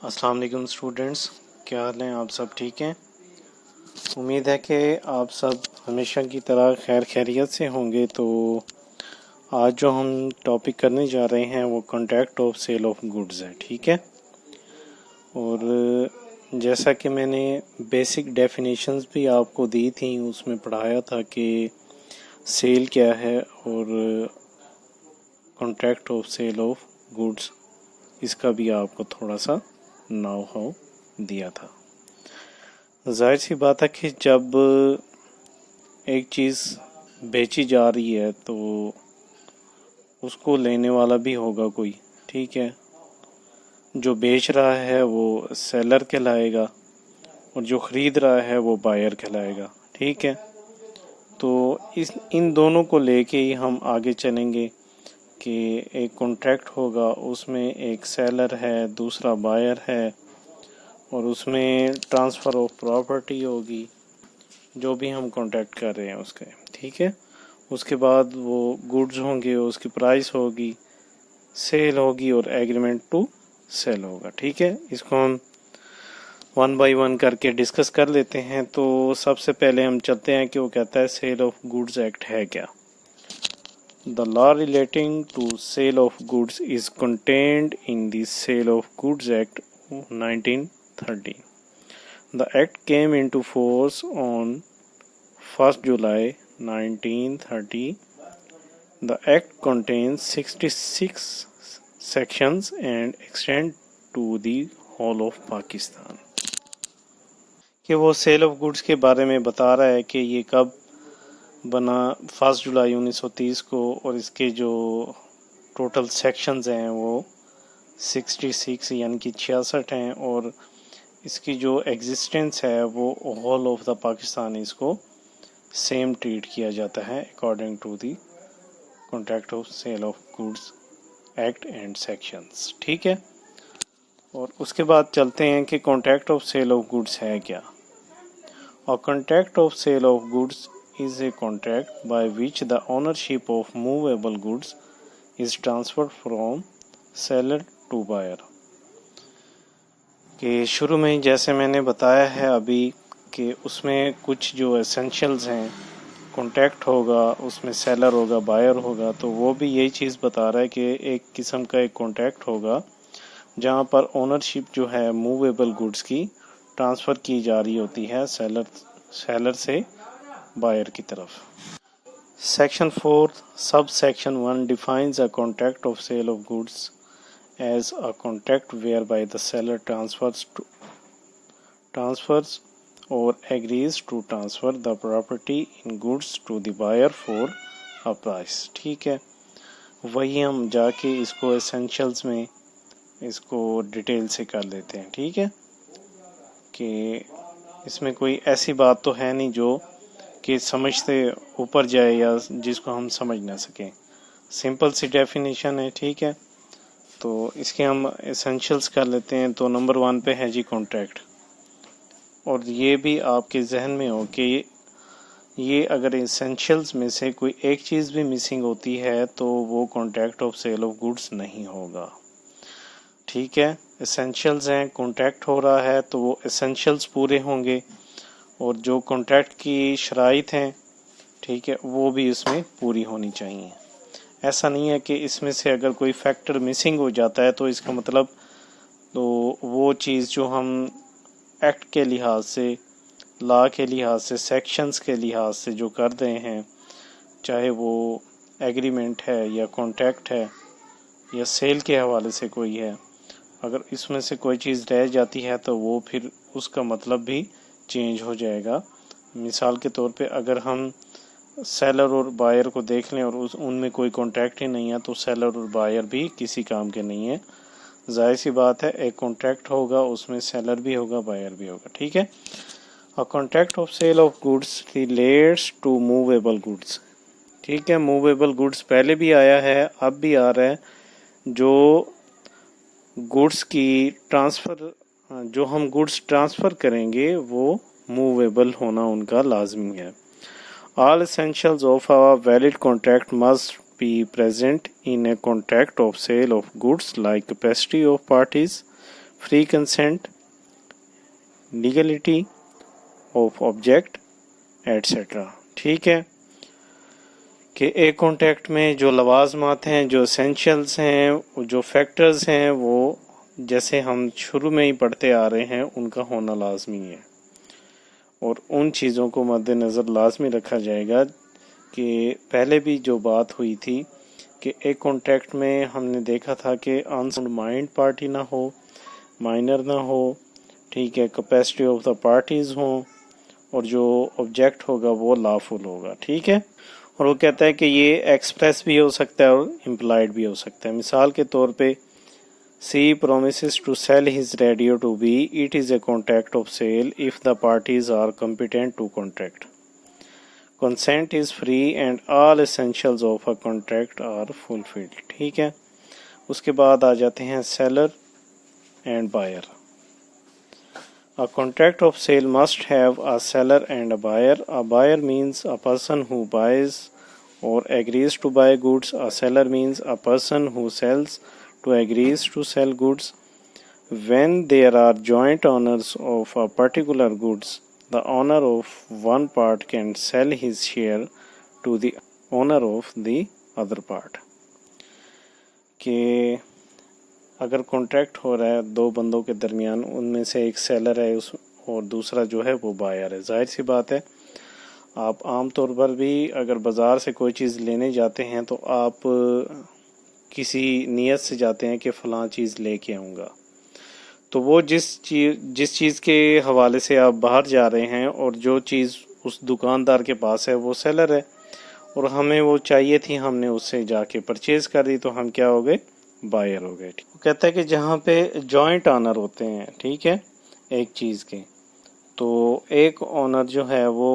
السلام علیکم اسٹوڈنٹس، کیا حال ہیں؟ آپ سب ٹھیک ہیں؟ امید ہے کہ آپ سب ہمیشہ کی طرح خیر خیریت سے ہوں گے۔ تو آج جو ہم ٹاپک کرنے جا رہے ہیں وہ contract of sale of goods ہے، ٹھیک ہے؟ اور جیسا کہ میں نے بیسک ڈیفینیشنز بھی آپ کو دی تھیں، اس میں پڑھایا تھا کہ سیل کیا ہے اور contract of sale of goods, اس کا بھی آپ کو تھوڑا سا نو ہاؤ دیا تھا۔ ظاہر سی بات ہے کہ جب ایک چیز بیچی جا رہی ہے تو اس کو لینے والا بھی ہوگا کوئی، ٹھیک ہے؟ جو بیچ رہا ہے وہ سیلر کہلائے گا اور جو خرید رہا ہے وہ بائر کہلائے گا، ٹھیک ہے؟ تو ان دونوں کو لے کے ہی ہم آگے چلیں گے کہ ایک کانٹریکٹ ہوگا، اس میں ایک سیلر ہے، دوسرا بائر ہے، اور اس میں ٹرانسفر آف پراپرٹی ہوگی، جو بھی ہم کانٹریکٹ کر رہے ہیں اس کے، ٹھیک ہے؟ اس کے بعد وہ گڈز ہوں گے، اس کی پرائس ہوگی، سیل ہوگی اور ایگریمنٹ ٹو سیل ہوگا، ٹھیک ہے؟ اس کو ہم ون بائی ون کر کے ڈسکس کر لیتے ہیں۔ تو سب سے پہلے ہم چلتے ہیں کہ وہ کہتا ہے سیل آف گڈز ایکٹ ہے کیا۔ The law relating to sale of goods is contained in the Sale of Goods Act 1930. The Act came into force on 1st July 1930. The Act contains 66 sections and extends to the whole of Pakistan. کہ وہ sale of goods کے بارے میں بتا رہا ہے کہ یہ کب بنا، 1 جولائی 1930 کو، اور اس کے جو ٹوٹل سیکشنز ہیں وہ 66 یعنی کہ 66 ہیں، اور اس کی جو ایگزسٹنس ہے وہ ہول آف دا پاکستان اس کو سیم ٹریٹ کیا جاتا ہے according to the contract of sale of goods act and sections, ٹھیک ہے؟ اور اس کے بعد چلتے ہیں کہ contract of sale of goods ہے کیا۔ A contract of sale of goods is a contract by which the ownership of movable goods is transferred from seller to buyer. کہ شروع میں جیسے میں نے بتایا ہے ابھی کہ اس میں کچھ جو ایسنشلز ہیں، کانٹریکٹ ہوگا، اس میں سیلر ہوگا، بائر ہوگا، تو وہ بھی یہی چیز بتا رہا ہے کہ ایک قسم کا ایک کانٹریکٹ ہوگا جہاں پر اونرشپ جو ہے موویبل گڈز کی ٹرانسفر کی جا رہی ہوتی ہے سیلر سے بائر کی طرف۔ Section 4 sub section 1 defines a contract of sale of goods as a contract whereby the seller transfers or agrees to transfer the property in goods to the buyer for a price، ٹھیک ہے؟ وہی ہم جا کے اس کو ایسنشلز میں اس کو detail سے کر لیتے ہیں، ٹھیک ہے؟ کہ اس میں کوئی ایسی بات تو ہے نہیں جو کہ سمجھتے اوپر جائے یا جس کو ہم سمجھ نہ سکیں، سمپل سی ڈیفینیشن ہے، ٹھیک ہے؟ تو اس کے ہم ایسنشلز کر لیتے ہیں۔ تو نمبر 1 پہ ہے جی کانٹریکٹ، اور یہ بھی آپ کے ذہن میں ہو کہ یہ اگر ایسنشلز میں سے کوئی ایک چیز بھی مسنگ ہوتی ہے تو وہ contract of sale of goods نہیں ہوگا، ٹھیک ہے؟ ایسنشلز ہیں، کانٹریکٹ ہو رہا ہے تو وہ ایسنشلز پورے ہوں گے، اور جو کانٹریکٹ کی شرائط ہیں، ٹھیک ہے، وہ بھی اس میں پوری ہونی چاہیے۔ ایسا نہیں ہے کہ اس میں سے اگر کوئی فیکٹر مسنگ ہو جاتا ہے تو اس کا مطلب تو وہ چیز جو ہم ایکٹ کے لحاظ سے، لا کے لحاظ سے، سیکشنز کے لحاظ سے جو کر رہے ہیں، چاہے وہ ایگریمنٹ ہے یا کانٹریکٹ ہے یا سیل کے حوالے سے کوئی ہے، اگر اس میں سے کوئی چیز رہ جاتی ہے تو وہ پھر اس کا مطلب بھی چینج ہو جائے گا۔ مثال کے طور پہ اگر ہم سیلر اور بائر کو دیکھ لیں اور ان میں کوئی کانٹریکٹ ہی نہیں ہے تو سیلر اور بائر بھی کسی کام کے نہیں ہیں، ظاہر سی بات ہے ایک کانٹریکٹ ہوگا، اس میں سیلر بھی ہوگا، بائر بھی ہوگا، ٹھیک ہے؟ A contract of sale of goods relates to movable goods، ٹھیک ہے؟ موویبل گڈس پہلے بھی آیا ہے، اب بھی آ رہا ہے۔ جو گڈس کی ٹرانسفر، جو ہم گڈس ٹرانسفر کریں گے وہ موویبل ہونا ان کا لازمی ہے۔ All essentials of a valid contract must be present in a contract of sale of goods like capacity of parties, free consent, legality of object, etc. ٹھیک ہے کہ ایک کانٹیکٹ میں جو لوازمات ہیں، جو اسینشلس ہیں، جو فیکٹرز ہیں، وہ جیسے ہم شروع میں ہی پڑھتے آ رہے ہیں ان کا ہونا لازمی ہے، اور ان چیزوں کو مد نظر لازمی رکھا جائے گا کہ پہلے بھی جو بات ہوئی تھی کہ ایک کانٹیکٹ میں ہم نے دیکھا تھا کہ انساؤنڈ مائنڈ پارٹی نہ ہو، مائنر نہ ہو، ٹھیک ہے، کیپیسٹی آف دا پارٹیز ہوں، اور جو آبجیکٹ ہوگا وہ لافل ہوگا، ٹھیک ہے. اور وہ کہتا ہے کہ یہ ایکسپریس بھی ہو سکتا ہے اور امپلائڈ بھی ہو سکتا ہے. مثال کے طور پہ C promises to sell his radio to B. It is a contract of sale if the parties are competent to contract. Consent is free and all essentials of a contract are fulfilled. ٹھیک ہے. اس کے بعد آ جاتے ہیں seller and buyer. A contract of sale must have a seller and a buyer. A buyer means a person who buys or agrees to buy goods. A seller means a person who sells to agrees to sell goods. When there are joint owners of a particular goods, the owner of one part can sell his share to the owner of the other part. کہ اگر contract ہو رہا ہے دو بندوں کے درمیان، ان میں سے ایک سیلر ہے اور دوسرا جو ہے وہ بائر ہے، ظاہر سی بات ہے آپ عام طور پر بھی اگر بازار سے کوئی چیز لینے جاتے ہیں تو آپ کسی نیت سے جاتے ہیں کہ فلاں چیز لے کے آؤں گا، تو وہ جس چیز کے حوالے سے آپ باہر جا رہے ہیں اور جو چیز اس دکاندار کے پاس ہے وہ سیلر ہے، اور ہمیں وہ چاہیے تھی، ہم نے اس سے جا کے پرچیز کر دی، تو ہم کیا ہو گئے؟ بائر ہو گئے. وہ کہتا ہے کہ جہاں پہ جوائنٹ آنر ہوتے ہیں، ٹھیک ہے، ایک چیز کے، تو ایک آنر جو ہے وہ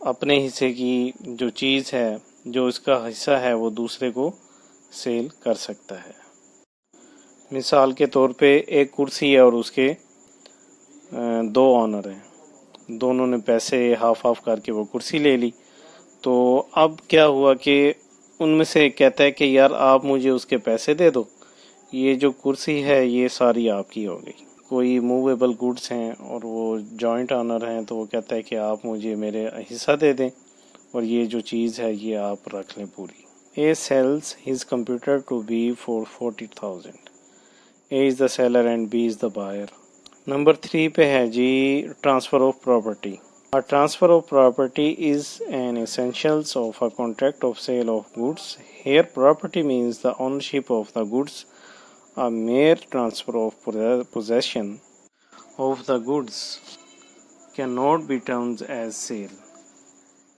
اپنے حصے کی جو چیز ہے، جو اس کا حصہ ہے، وہ دوسرے کو سیل کر سکتا ہے. مثال کے طور پہ ایک کرسی ہے اور اس کے دو آنر ہیں، دونوں نے پیسے ہاف آف کر کے وہ کرسی لے لی. تو اب کیا ہوا کہ ان میں سے کہتا ہے کہ یار آپ مجھے اس کے پیسے دے دو، یہ جو کرسی ہے یہ ساری آپ کی ہو گئی. کوئی موویبل گڈس ہیں اور وہ جوائنٹ آنر ہیں، تو وہ کہتا ہے کہ آپ مجھے میرے حصہ دے دیں اور یہ جو چیز ہے یہ آپ رکھ لیں پوری. A sells his computer to B for 40,000. A is the seller and B is the buyer. Number 3 پہ ہے جی transfer of property. A transfer of property is an essentials of a contract of sale of goods. Here property means the ownership of the goods. A mere transfer of possession of the goods cannot be termed as sale.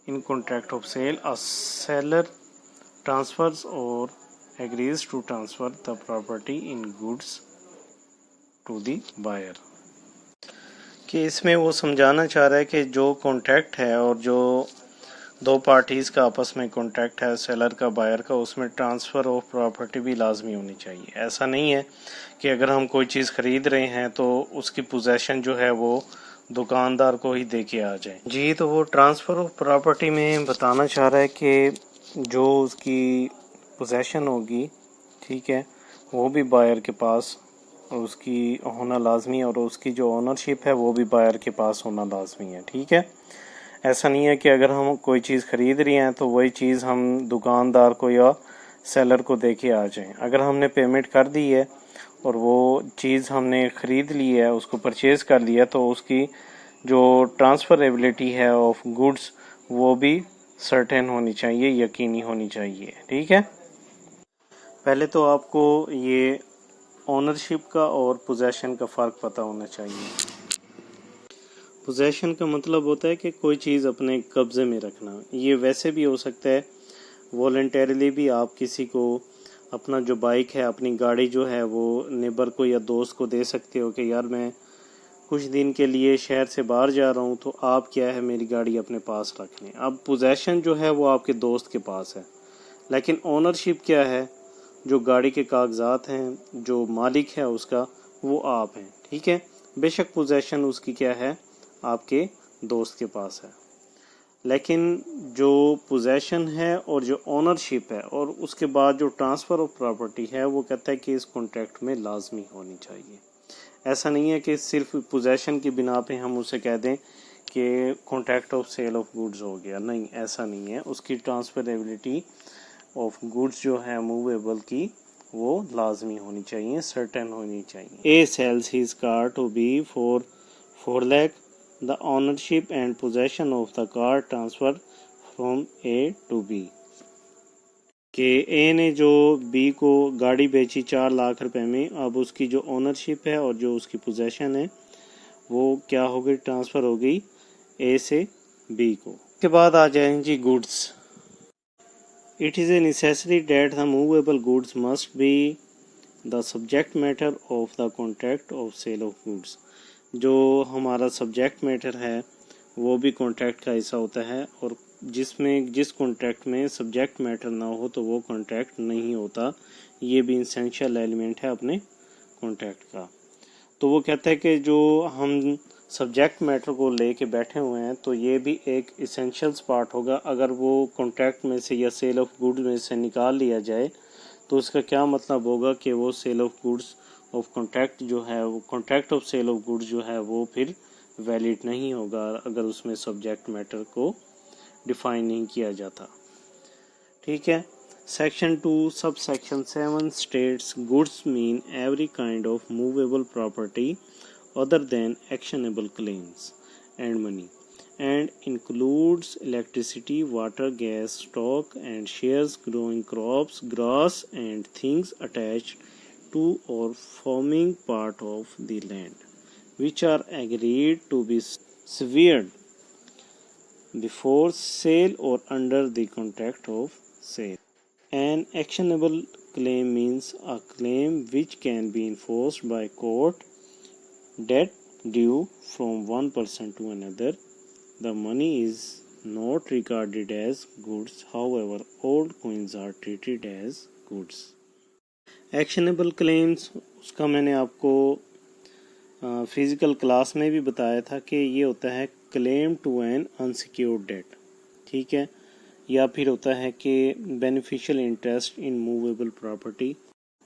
In contract of sale, a seller transfers or agrees to transfer the property in goods to the buyer. کہ اس میں وہ سمجھانا چاہ رہا ہے کہ جو contract ہے اور جو دو پارٹیز کا آپس میں کانٹریکٹ ہے، سیلر کا بائر کا، اس میں ٹرانسفر آف پراپرٹی بھی لازمی ہونی چاہیے. ایسا نہیں ہے کہ اگر ہم کوئی چیز خرید رہے ہیں تو اس کی پوزیشن جو ہے وہ دکاندار کو ہی دے کے آ جائے. جی تو وہ ٹرانسفر آف پراپرٹی میں بتانا چاہ رہا ہے کہ جو اس کی پوزیشن ہوگی، ٹھیک ہے، وہ بھی بائر کے پاس اور اس کی ہونا لازمی، اور اس کی جو اونرشپ ہے وہ بھی بائر کے پاس ہونا لازمی ہے. ٹھیک ہے، ایسا نہیں ہے کہ اگر ہم کوئی چیز خرید رہی ہیں تو وہی چیز ہم دکاندار کو یا سیلر کو دے کے آ جائیں. اگر ہم نے پیمنٹ کر دی ہے اور وہ چیز ہم نے خرید لی ہے، اس کو پرچیز کر لیا، تو اس کی جو ٹرانسفریبلٹی ہے آف گڈس وہ بھی سرٹن ہونی چاہیے، یقینی ہونی چاہیے. ٹھیک ہے، پہلے تو آپ کو یہ اونرشپ کا اور پوزیشن کا فرق پتہ ہونا چاہیے. پوزیشن کا مطلب ہوتا ہے کہ کوئی چیز اپنے قبضے میں رکھنا. یہ ویسے بھی ہو سکتا ہے والنٹیرلی بھی، آپ کسی کو اپنا جو بائک ہے، اپنی گاڑی جو ہے وہ نیبر کو یا دوست کو دے سکتے ہو کہ یار میں کچھ دن کے لیے شہر سے باہر جا رہا ہوں، تو آپ کیا ہے میری گاڑی اپنے پاس رکھ لیں. اب پوزیشن جو ہے وہ آپ کے دوست کے پاس ہے، لیکن اونرشپ کیا ہے؟ جو گاڑی کے کاغذات ہیں، جو مالک ہے اس کا، وہ آپ ہیں. ٹھیک ہے، بے شک پوزیشن اس کی کیا ہے؟ آپ کے دوست کے پاس ہے. لیکن جو پوزیشن ہے اور جو اونرشپ ہے اور اس کے بعد جو ٹرانسفر آف پراپرٹی ہے وہ کہتا ہے کہ اس کانٹریکٹ میں لازمی ہونی چاہیے. ایسا نہیں ہے کہ صرف پوزیشن کی بنا پہ ہم اسے کہہ دیں کہ contract of sale of goods ہو گیا. نہیں، ایسا نہیں ہے. اس کی ٹرانسفریبلٹی آف گوڈز جو ہے موویبل کی وہ لازمی ہونی چاہیے، سرٹن ہونی چاہیے. A sells his car to B for 4 lakh. The ownership and possession of the car transfer from A to B. کہ اے نے جو بی کو گاڑی بیچی 4 لاکھ روپے میں، اب اس کی جو اونرشپ ہے اور جو اس کی پوزیشن ہے وہ کیا ہو گئی، ٹرانسفر ہو گئی اے سے بی کو. اس کے بعد آ جائیں جی goods. It is a necessary that the movable goods must be the subject matter of the contract of sale of goods. جو ہمارا سبجیکٹ میٹر ہے وہ بھی کانٹریکٹ کا حصہ ہوتا ہے، اور جس کانٹریکٹ میں سبجیکٹ میٹر نہ ہو تو وہ کانٹریکٹ نہیں ہوتا. یہ بھی اسینشیل ایلیمنٹ ہے اپنے کانٹریکٹ کا. تو وہ کہتا ہے کہ جو ہم سبجیکٹ میٹر کو لے کے بیٹھے ہوئے ہیں تو یہ بھی ایک اسینشیلس پارٹ ہوگا. اگر وہ کانٹریکٹ میں سے یا سیل آف گوڈ میں سے نکال لیا جائے تو اس کا کیا مطلب ہوگا کہ وہ sale of goods of contract جو ہے وہ contract of sale of goods جو ہے وہ پھر ویلڈ نہیں ہوگا اگر اس میں سبجیکٹ میٹر کو ڈیفائن نہیں کیا جاتا. ٹھیک ہے. Section 2 subsection 7 states goods mean every kind of movable property other than actionable claims and money, and includes electricity, water, gas, stock and shares, growing crops, grass and things attached to or forming part of the land, which are agreed to be severed before sale or under the contract of sale. An actionable claim means a claim which can be enforced by court. Debt due from one person to another. The money is not regarded as goods. However, old coins are treated as goods. Actionable claims اس کا میں نے آپ کو physical class میں بھی بتایا تھا کہ یہ ہوتا ہے claim to an unsecured debt. ٹھیک ہے. یا پھر ہوتا ہے کہ beneficial interest in movable property.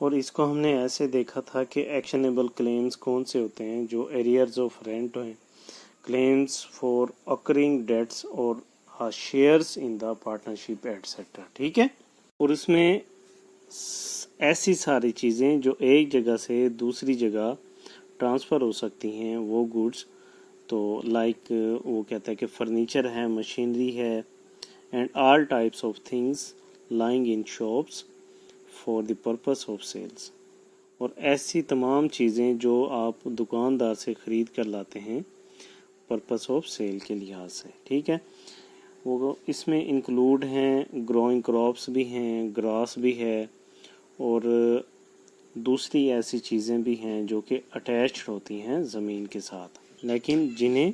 اور اس کو ہم نے ایسے دیکھا تھا کہ ایکشنیبل کلیمز کون سے ہوتے ہیں، جو ایریئرز آف رینٹ ہیں، کلیمز فار اکرنگ ڈیٹس اور shares in the partnership et cetera. ٹھیک ہے. اور اس میں ایسی ساری چیزیں جو ایک جگہ سے دوسری جگہ ٹرانسفر ہو سکتی ہیں وہ گوڈس، تو لائک وہ کہتا ہے کہ فرنیچر ہے، مشینری ہے، and all types of things lying in shops for the purpose of sales. اور ایسی تمام چیزیں جو آپ دکاندار سے خرید کر لاتے ہیں پرپس آف سیل کے لحاظ سے. ٹھیک ہے. وہ اس میں انکلوڈ ہیں گروئنگ کراپس بھی ہیں، گراس بھی ہے، اور دوسری ایسی چیزیں بھی ہیں جو کہ اٹیچڈ ہوتی ہیں زمین کے ساتھ لیکن جنہیں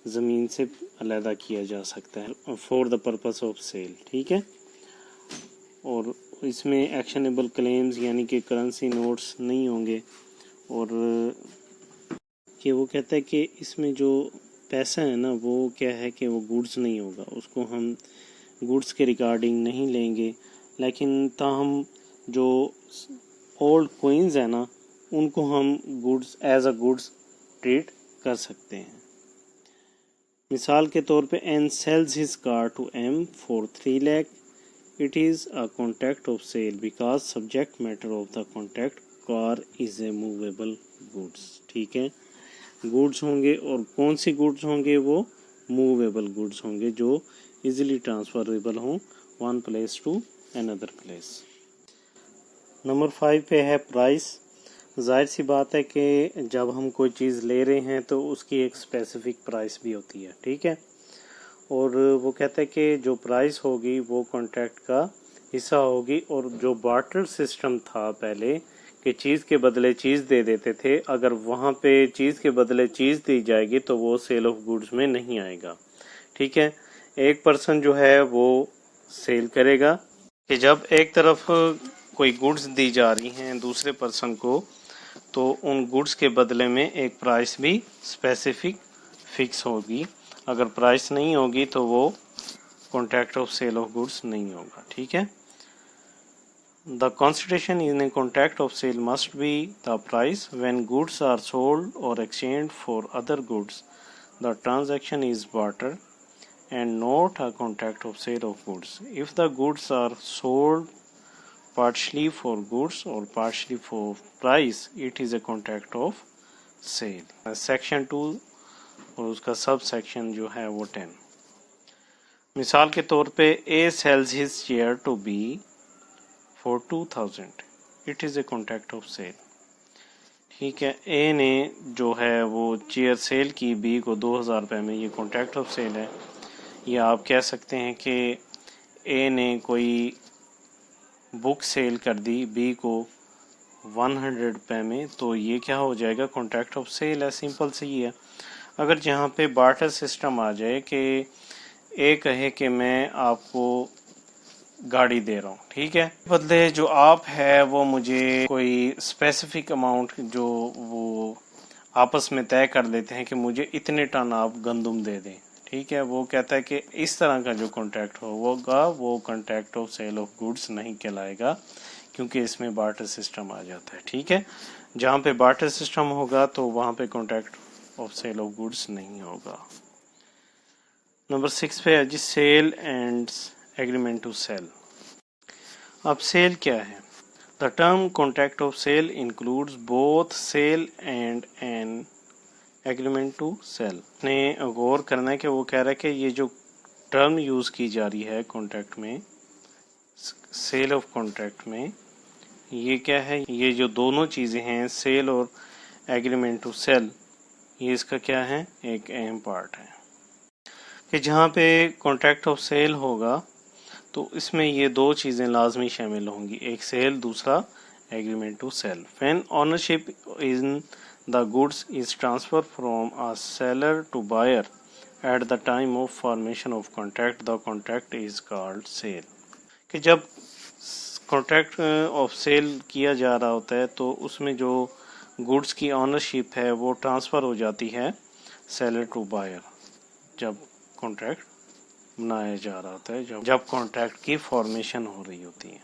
زمین سے علیحدہ کیا جا سکتا ہے for the purpose of sale. ٹھیک ہے. اور اس میں ایکشنیبل کلیمز یعنی کہ کرنسی نوٹس نہیں ہوں گے، اور کہ وہ کہتا ہے کہ اس میں جو پیسہ ہے نا وہ کیا ہے کہ وہ گوڈز نہیں ہوگا، اس کو ہم گوڈز کے ریگارڈنگ نہیں لیں گے، لیکن تاہم جو اولڈ کوئنز ہیں نا ان کو ہم goods as a goods treat کر سکتے ہیں. مثال کے طور پہ an sells his car to M for 3 lakh. It is a contract of sale because subject matter of the contract car is a movable goods. ٹھیک ہے. گوڈز ہوں گے، اور کون سی گوڈز ہوں گے؟ وہ موویبل گوڈز ہوں گے جو ایزیلی ٹرانسفریبل ہوں one place to another place. Number 5 پہ ہے پرائس. ظاہر سی بات ہے کہ جب ہم کوئی چیز لے رہے ہیں تو اس کی ایک اسپیسیفک پرائس بھی ہوتی ہے. ٹھیک ہے. اور وہ کہتا ہے کہ جو پرائس ہوگی وہ کانٹریکٹ کا حصہ ہوگی، اور جو بارٹر سسٹم تھا پہلے کہ چیز کے بدلے چیز دے دیتے تھے، اگر وہاں پہ چیز کے بدلے چیز دی جائے گی تو وہ سیل آف گوڈز میں نہیں آئے گا. ٹھیک ہے. ایک پرسن جو ہے وہ سیل کرے گا کہ جب ایک طرف کوئی گوڈز دی جا رہی ہیں دوسرے پرسن کو تو ان گوڈز کے بدلے میں ایک پرائس بھی اسپیسیفک فکس ہوگی. اگر پرائس نہیں ہوگی تو وہ contract of sale of goods नहीं होगा, ठीक है। The consideration in a contract of sale must be the price when goods are sold or exchanged for other goods. The transaction is barter and not a contract of sale of goods. If the goods are sold partially for goods or partially for price, it is a contract of sale. Section 2 और उसका sub section जो है वो 10। मिसाल के तौर पे A sells his chair to B for 2000, it is a contract of sale, ठीक है। ए ने जो है वो चेयर सेल की बी को 2000 रुपये में, ये कॉन्ट्रैक्ट ऑफ सेल है। या आप कह सकते हैं कि ए ने कोई बुक सेल कर दी बी को 100 रुपये में, तो ये क्या हो जाएगा, कॉन्ट्रैक्ट ऑफ सेल है, सिंपल सी ही है। अगर जहाँ पे बार्टर सिस्टम आ जाए कि ए कहे कि मैं आपको गाड़ी दे रहा हूँ, ठीक है, बदले जो आप है वो मुझे कोई स्पेसिफिक अमाउंट जो वो आपस में तय कर लेते हैं कि मुझे इतने टन आप गंदम दे दें, ठीक है। वो कहता है कि इस तरह का जो कॉन्ट्रैक्ट होगा वो contract of sale of goods नहीं कहलाएगा, क्योंकि इसमें बार्टर सिस्टम आ जाता है, ठीक है। जहाँ पे बार्टर सिस्टम होगा तो वहाँ पे contract of sale of goods नहीं होगा। नंबर 6 पे है जी sale and agreement to sale. अब सेल क्या है? The term contract of sale includes both sale and an agreement to sale. ने गौर करना है कि वो कह रहा है कि ये जो टर्म यूज़ की जा रही है कॉन्ट्रैक्ट में, सेल ऑफ कॉन्ट्रैक्ट में, ये क्या है, ये जो दोनों चीज़ें हैं सेल और एग्रीमेंट टू सेल, ये इसका क्या है, एक अहम पार्ट है कि जहाँ पे कॉन्ट्रैक्ट ऑफ सेल होगा तो इसमें ये दो चीज़ें लाजमी शामिल होंगी, एक सेल, दूसरा agreement to cell. When ownership in the goods is transfer from a seller to buyer at the time of formation of contract, the contract is called sale. कि जब कॉन्ट्रैक्ट ऑफ सेल किया जा रहा होता है तो उसमें जो गुड्स की ओनरशिप है वो ट्रांसफ़र हो जाती है सेलर टू बायर, जब कॉन्ट्रैक्ट बनाया जा रहा होता है, जब कॉन्ट्रैक्ट की फॉर्मेशन हो रही होती है,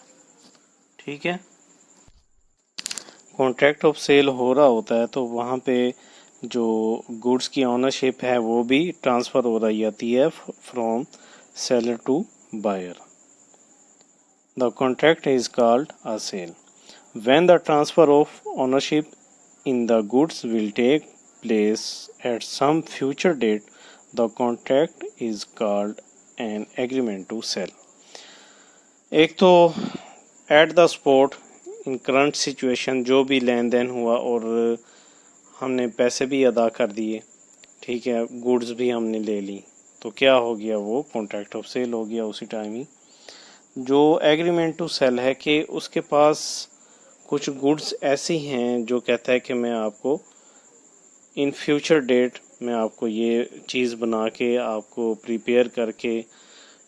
ठीक है। कॉन्ट्रैक्ट ऑफ सेल हो रहा होता है तो वहाँ पे जो गुड्स की ओनरशिप है वो भी ट्रांसफ़र हो रही होती है from seller to buyer. The contract is called a sale. When the transfer of ownership in the goods will take place at some future date, the contract is called an agreement to sell. एक तो at the spot in current situation जो भी लेन then हुआ और हमने पैसे भी अदा कर दिए, ठीक है, गुड्स भी हमने ले ली, तो क्या हो गया, वो कॉन्ट्रैक्ट ऑफ सेल हो गया उसी टाइम ही। जो एग्रीमेंट टू सेल है कि उसके पास कुछ गुड्स ऐसी हैं जो कहता है कि मैं आपको इन फ्यूचर डेट में आपको ये चीज़ बना के आपको प्रिपेयर करके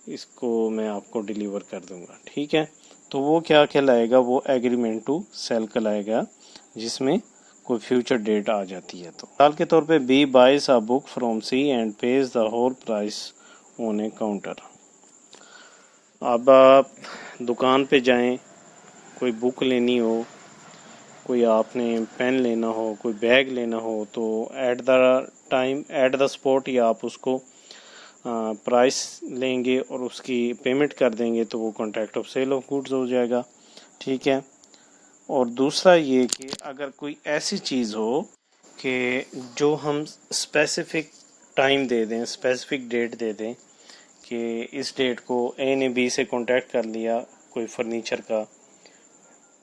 इसको मैं आपको डिलीवर कर दूंगा, ठीक है। तो वो क्या कहलाएगा, वो एग्रीमेंट टू सेल कहलाएगा, जिसमें कोई फ्यूचर डेट आ जाती है। तो मिसाल के तौर पे B buys a book from C and pays the whole price on a counter. अब आप दुकान पे जाएं, कोई बुक लेनी हो, कोई आपने पेन लेना हो, कोई बैग लेना हो, तो eight the time eight the spot या आप उसको प्राइस लेंगे और उसकी पेमेंट कर देंगे, तो वो contract of sale of goods हो जाएगा, ठीक है। और दूसरा ये कि अगर कोई ऐसी चीज़ हो कि जो हम स्पेसिफिक टाइम दे दें, स्पेसिफिक डेट दे दें कि इस डेट को ए ने बी से कॉन्टैक्ट कर लिया, कोई फर्नीचर का,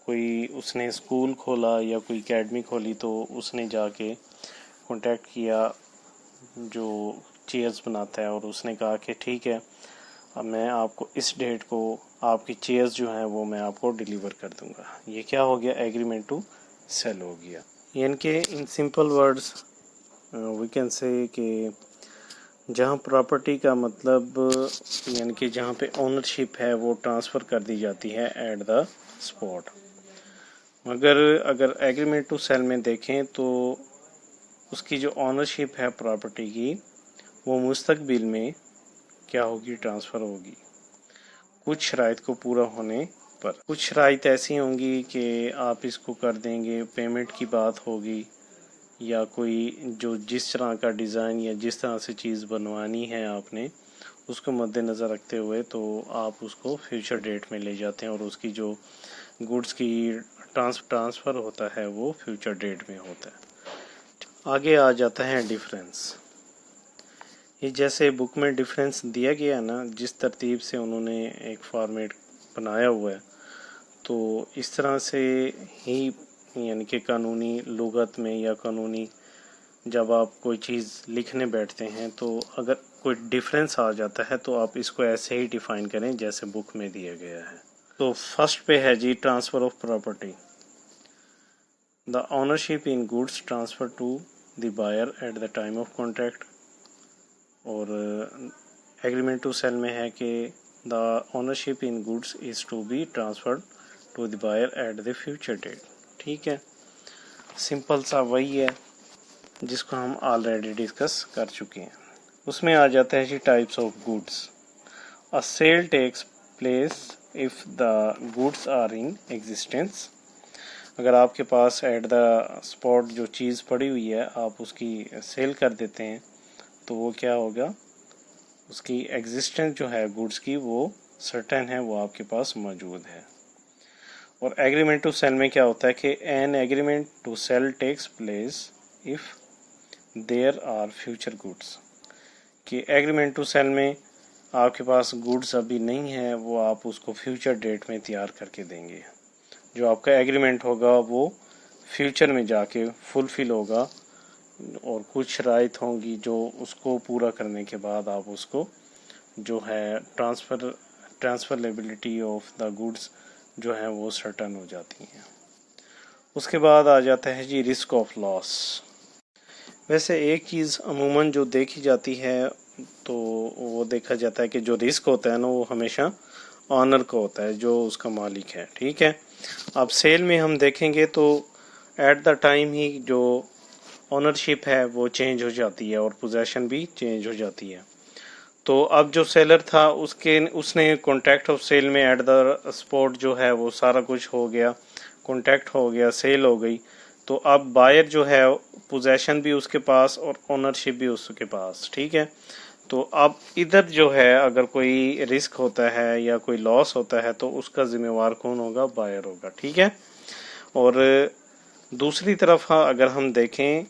कोई उसने स्कूल खोला या कोई एकेडमी खोली, तो उसने जाके कॉन्टैक्ट किया जो चेयर्स बनाता है और उसने कहा कि ठीक है, अब मैं आपको इस डेट को आपकी चेयर्स जो हैं वो मैं आपको डिलीवर कर दूंगा। ये क्या हो गया, एग्रीमेंट टू सेल हो गया। यानी कि in simple words we can say कि जहाँ प्रॉपर्टी का मतलब यानी कि जहाँ पे ओनरशिप है वो ट्रांसफ़र कर दी जाती है एट द स्पॉट। मगर अगर एग्रीमेंट टू सेल में देखें तो उसकी जो ओनरशिप है प्रॉपर्टी की वो मुस्तकबिल में क्या होगी, ट्रांसफ़र होगी कुछ शराइत को पूरा होने पर। कुछ शराइत ऐसी होंगी कि आप इसको कर देंगे, पेमेंट की बात होगी या कोई जो जिस तरह का डिज़ाइन या जिस तरह से चीज़ बनवानी है आपने उसको मद्देनज़र रखते हुए तो आप उसको फ्यूचर डेट में ले जाते हैं और उसकी जो गुड्स की ट्रांसफ़र होता है वो फ्यूचर डेट में होता है। आगे आ जाता है डिफरेंस। ये जैसे बुक में डिफरेंस दिया गया है ना, जिस तरतीब से उन्होंने एक फॉर्मेट बनाया हुआ है, तो इस तरह से ही यानी कि कानूनी लुगत में या कानूनी जब आप कोई चीज़ लिखने बैठते हैं तो अगर कोई डिफरेंस आ जाता है तो आप इसको ऐसे ही डिफ़ाइन करें जैसे बुक में दिया गया है। तो फर्स्ट पे है जी transfer of property. The ownership in goods transfer to the buyer at the time of contract. और एग्रीमेंट टू सेल में है कि the ownership in goods is to be transferred to the buyer at the future date. ठीक है, simple सा वही है जिसको हम ऑलरेडी डिस्कस कर चुके हैं। उसमें आ जाता है जी types of goods. A sale takes place if the goods are in existence. अगर आपके पास एट द स्पॉट जो चीज़ पड़ी हुई है आप उसकी सेल कर देते हैं तो वो क्या होगा, उसकी एग्जिस्टेंस जो है गुड्स की वो सर्टेन है, वो आपके पास मौजूद है। और एग्रीमेंट टू सेल में क्या होता है कि an agreement to sale takes place if there are future goods. कि एग्रीमेंट टू सेल में आपके पास गुड्स अभी नहीं है, वो आप उसको फ्यूचर डेट में तैयार करके देंगे। जो आपका एग्रीमेंट होगा वो फ्यूचर में जाके फुलफिल होगा और कुछ शराइत होंगी जो उसको पूरा करने के बाद आप उसको जो है ट्रांसफरेबिलिटी ऑफ द गुड्स जो है वो सर्टन हो जाती हैं। उसके बाद आ जाता है जी रिस्क ऑफ लॉस। वैसे एक चीज़ अमूमन जो देखी जाती है तो वो देखा जाता है कि जो रिस्क होता है ना वो हमेशा ऑनर का होता है, जो उसका मालिक है। ठीक है, अब सेल में हम देखेंगे तो एट द टाइम ही जो ओनरशिप है वो चेंज हो जाती है और पोजेशन भी चेंज हो जाती है। तो अब जो सेलर था उसने कॉन्ट्रैक्ट ऑफ सेल में एट द स्पॉट जो है वो सारा कुछ हो गया, कॉन्ट्रैक्ट हो गया, सेल हो गई। तो अब बायर जो है पोजेशन भी उसके पास और ओनरशिप भी उसके पास। ठीक है, तो अब इधर जो है अगर कोई रिस्क होता है या कोई लॉस होता है तो उसका जिम्मेवार कौन होगा, बायर होगा। ठीक है, और दूसरी तरफ अगर हम देखें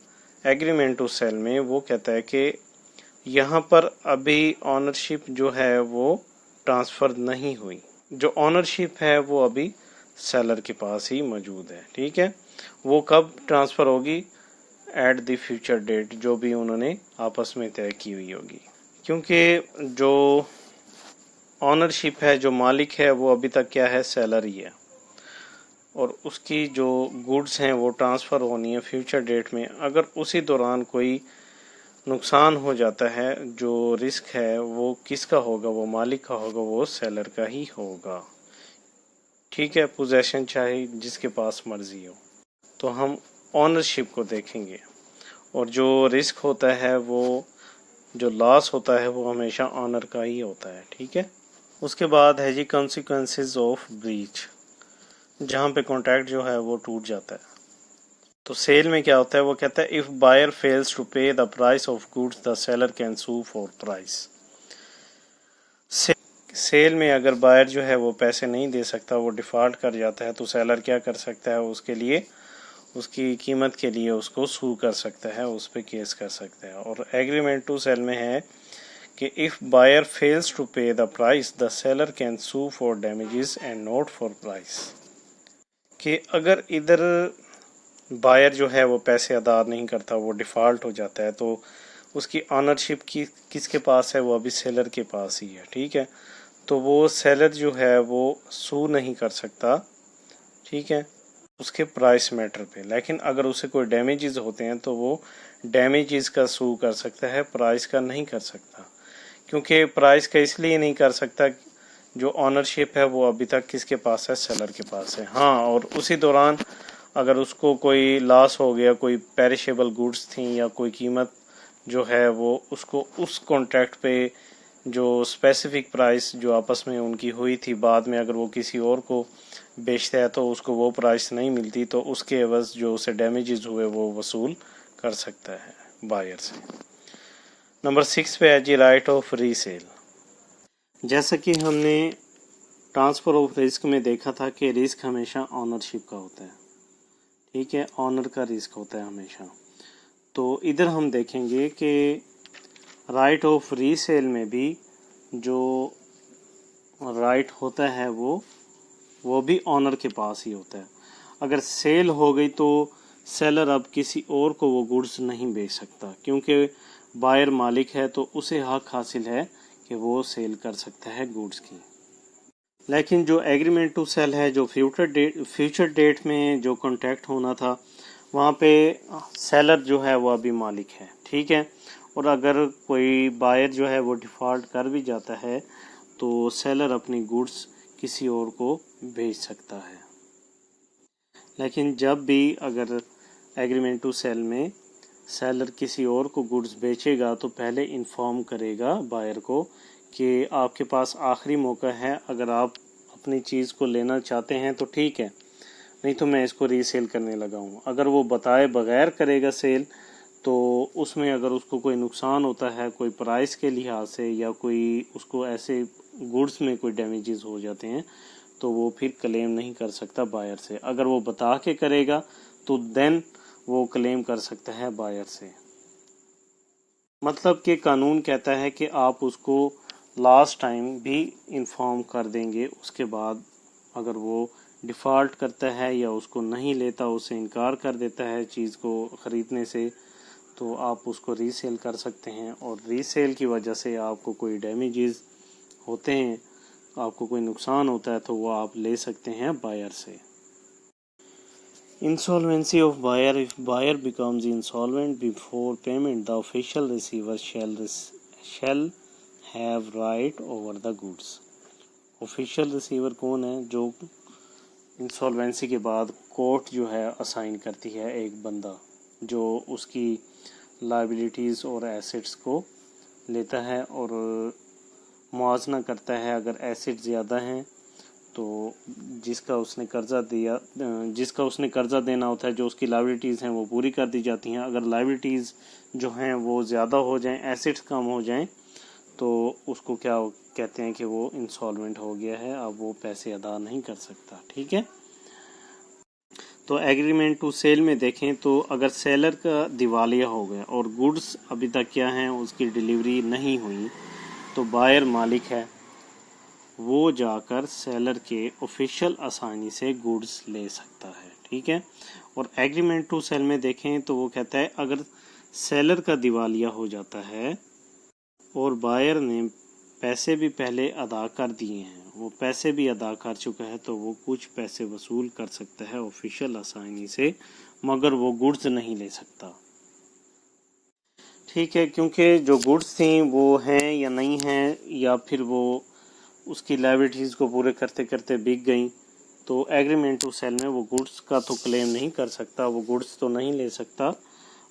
एग्रीमेंट टू सेल में वो कहता है कि यहाँ पर अभी ऑनरशिप जो है वो ट्रांसफ़र नहीं हुई, जो ऑनरशिप है वो अभी सेलर के पास ही मौजूद है। ठीक है, वो कब ट्रांसफ़र होगी, एट द फ्यूचर डेट जो भी उन्होंने आपस में तय की हुई होगी। क्योंकि जो ऑनरशिप है, जो मालिक है वो अभी तक क्या है, सेलर ही है, और उसकी जो गुड्स हैं वो ट्रांसफ़र होनी है फ्यूचर डेट में। अगर उसी दौरान कोई नुकसान हो जाता है, जो रिस्क है वो किसका होगा, वो मालिक का होगा, वो सेलर का ही होगा। ठीक है, पोजेशन चाहे जिसके पास मर्जी हो। तो हम ऑनरशिप को देखेंगे और जो रिस्क होता है वो जो लॉस होता है वो हमेशा ऑनर का ही होता है। ठीक है, उसके बाद है जी कॉन्सिक्वेंसेस ऑफ ब्रीच, जहाँ पे कॉन्ट्रैक्ट जो है वो टूट जाता है। तो सेल में क्या होता है, वो कहता है if buyer fails to pay the price of goods the seller can sue for price. Sale में अगर बायर जो है वो पैसे नहीं दे सकता, वो डिफ़ॉल्ट कर जाता है, तो सेलर क्या कर सकता है, उसके लिए उसकी कीमत के लिए उसको सू कर सकता है, उस पर केस कर सकता है। और एग्रीमेंट टू सेल में है कि if buyer fails to pay the price the seller can sue for damages and not for price. कि अगर इधर बायर जो है वो पैसे अदा नहीं करता, वो डिफ़ॉल्ट हो जाता है, तो उसकी ऑनरशिप की किसके पास है, वो अभी सेलर के पास ही है। ठीक है, तो वो सेलर जो है वो सू नहीं कर सकता, ठीक है, उसके प्राइस मैटर पे। लेकिन अगर उसे कोई डैमेजेस होते हैं तो वो डैमेजेस का सू कर सकता है, प्राइस का नहीं कर सकता। क्योंकि प्राइस का इसलिए नहीं कर सकता, जो ऑनरशिप है वो अभी तक किसके पास है, सेलर के पास है। हाँ, और उसी दौरान अगर उसको कोई लॉस हो गया, कोई पेरिशेबल गुड्स थी या कोई कीमत जो है वो उसको उस कॉन्ट्रैक्ट पे जो स्पेसिफिक प्राइस जो आपस में उनकी हुई थी, बाद में अगर वो किसी और को बेचता है तो उसको वो प्राइस नहीं मिलती, तो उसके एवज जो उसे डैमेजेस हुए वो वसूल कर सकता है बायर से। नंबर 6 पे है जी राइट ऑफ रीसेल। जैसा कि हमने ट्रांसफ़र ऑफ रिस्क में देखा था कि रिस्क हमेशा ऑनरशिप का होता है, ठीक है, ऑनर का रिस्क होता है हमेशा। तो इधर हम देखेंगे कि राइट ऑफ रीसेल में भी जो राइट होता है वो भी ऑनर के पास ही होता है। अगर सेल हो गई तो सेलर अब किसी और को वो गुड्स नहीं बेच सकता, क्योंकि बायर मालिक है तो उसे हक हासिल है कि वो सेल कर सकता है गुड्स की। लेकिन जो एग्रीमेंट टू सेल है, जो फ्यूचर डेट में जो कॉन्ट्रैक्ट होना था, वहाँ पे सेलर जो है वो अभी मालिक है, ठीक है। और अगर कोई बायर जो है वो डिफ़ॉल्ट कर भी जाता है तो सेलर अपनी गुड्स किसी और को भेज सकता है। लेकिन जब भी अगर एग्रीमेंट टू सेल में सेलर किसी और को गुड्स बेचेगा तो पहले इन्फॉर्म करेगा बायर को कि आपके पास आखिरी मौका है, अगर आप अपनी चीज़ को लेना चाहते हैं तो ठीक है, नहीं तो मैं इसको रीसेल करने लगा हूँ। अगर वो बताए बगैर करेगा सेल तो उसमें अगर उसको कोई नुकसान होता है, कोई प्राइस के लिहाज से या कोई उसको ऐसे गुड्स में कोई डैमेजेस हो जाते हैं, तो वो फिर क्लेम नहीं कर सकता बायर से। अगर वो बता के करेगा तो देन वो क्लेम कर सकता है बायर से। मतलब कि कानून कहता है कि आप उसको लास्ट टाइम भी इन्फॉर्म कर देंगे, उसके बाद अगर वो डिफ़ॉल्ट करता है या उसको नहीं लेता, उससे इनकार कर देता है चीज़ को ख़रीदने से, तो आप उसको रीसेल कर सकते हैं। और रीसेल की वजह से आपको कोई डैमेजेस होते हैं, आपको कोई नुकसान होता है, तो वो आप ले सकते हैं बायर से। Insolvency of buyer. If buyer becomes insolvent before payment, the official receiver shall have right over the goods. Official receiver कौन है? जो इंसॉल्वेंसी के बाद कोर्ट जो है असाइन करती है एक बंदा, जो उसकी लायबिलिटीज़ और एसेट्स को लेता है और मुआवजा करता है। अगर एसेट ज़्यादा हैं तो जिसका उसने कर्ज़ा देना होता है, जो उसकी लायबिलिटीज़ हैं वो पूरी कर दी जाती हैं। अगर लायबिलिटीज़ जो हैं वो ज़्यादा हो जाएं, एसेट्स कम हो जाएं, तो उसको क्या कहते हैं कि वो इंसॉल्वेंट हो गया है, अब वो पैसे अदा नहीं कर सकता, ठीक है। तो एग्रीमेंट टू सेल में देखें तो अगर सेलर का दिवालिया हो गया और गुड्स अभी तक क्या हैं उसकी डिलीवरी नहीं हुई, तो बायर मालिक है, वो जाकर सेलर के ऑफिशियल आसानी से गुड्स ले सकता है, ठीक है। और एग्रीमेंट टू सेल में देखें तो वो कहता है अगर सेलर का दिवालिया हो जाता है और बायर ने पैसे भी पहले अदा कर दिए हैं, वो पैसे भी अदा कर चुका है, तो वो कुछ पैसे वसूल कर सकता है ऑफिशियल आसानी से, मगर वो गुड्स नहीं ले सकता, ठीक है। क्योंकि जो गुड्स थी वो हैं या नहीं हैं, या फिर वो उसकी लायबिलिटीज़ को पूरे करते करते बिक गई, तो एग्रीमेंट टू सेल में वो गुड्स का तो क्लेम नहीं कर सकता, वो गुड्स तो नहीं ले सकता,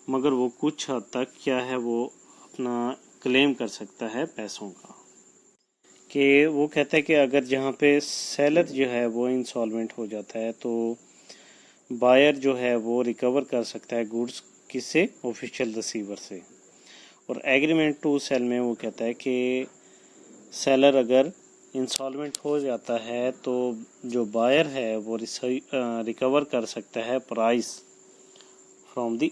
मगर वो कुछ हद तक क्या है वो अपना क्लेम कर सकता है पैसों का। कि वो कहता है कि अगर जहाँ पे सेलर जो है वो इंसॉल्वेंट हो जाता है तो बायर जो है वो रिकवर कर सकता है गुड्स किससे? ऑफिशियल रिसीवर से। और एग्रीमेंट टू सेल में वो कहता है कि सेलर अगर इंसॉल्वेंट हो जाता है तो जो बायर है वो रिकवर कर सकता है price from the